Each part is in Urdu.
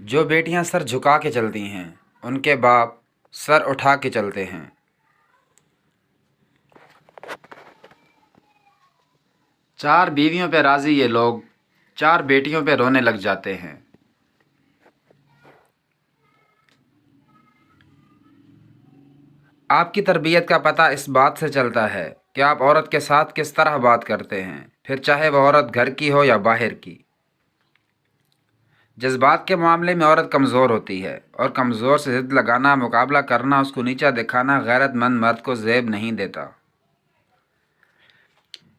جو بیٹیاں سر جھکا کے چلتی ہیں ان کے باپ سر اٹھا کے چلتے ہیں۔ چار بیویوں پہ راضی یہ لوگ چار بیٹیوں پہ رونے لگ جاتے ہیں۔ آپ کی تربیت کا پتہ اس بات سے چلتا ہے کہ آپ عورت کے ساتھ کس طرح بات کرتے ہیں، پھر چاہے وہ عورت گھر کی ہو یا باہر کی۔ جذبات کے معاملے میں عورت کمزور ہوتی ہے اور کمزور سے ضد لگانا، مقابلہ کرنا، اس کو نیچا دکھانا غیرت مند مرد کو زیب نہیں دیتا۔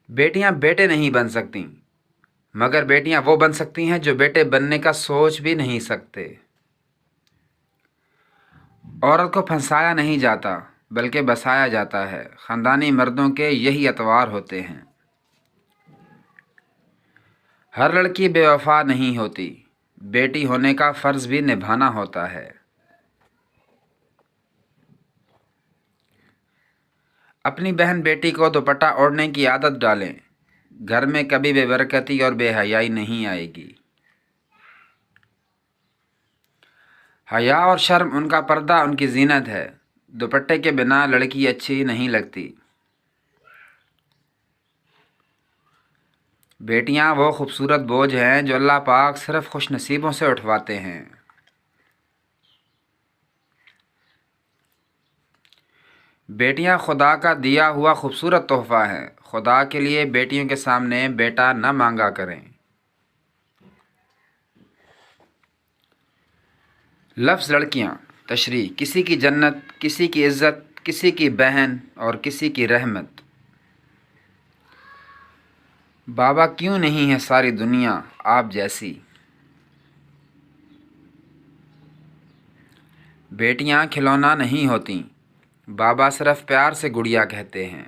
بیٹیاں بیٹے نہیں بن سکتیں، مگر بیٹیاں وہ بن سکتی ہیں جو بیٹے بننے کا سوچ بھی نہیں سکتے۔ عورت کو پھنسایا نہیں جاتا بلکہ بسایا جاتا ہے۔ خاندانی مردوں کے یہی اطوار ہوتے ہیں۔ ہر لڑکی بے وفا نہیں ہوتی، بیٹی ہونے کا فرض بھی نبھانا ہوتا ہے۔ اپنی بہن بیٹی کو دوپٹہ اوڑھنے کی عادت ڈالیں، گھر میں کبھی بے برکتی اور بے حیائی نہیں آئے گی۔ حیا اور شرم ان کا پردہ، ان کی زینت ہے۔ دوپٹے کے بنا لڑکی اچھی نہیں لگتی۔ بیٹیاں وہ خوبصورت بوجھ ہیں جو اللہ پاک صرف خوش نصیبوں سے اٹھواتے ہیں۔ بیٹیاں خدا کا دیا ہوا خوبصورت تحفہ ہیں۔ خدا کے لیے بیٹیوں کے سامنے بیٹا نہ مانگا کریں۔ لفظ لڑکیاں تشریح: کسی کی جنت، کسی کی عزت، کسی کی بہن اور کسی کی رحمت۔ بابا کیوں نہیں ہے ساری دنیا آپ جیسی؟ بیٹیاں کھلونا نہیں ہوتیں، بابا صرف پیار سے گڑیا کہتے ہیں۔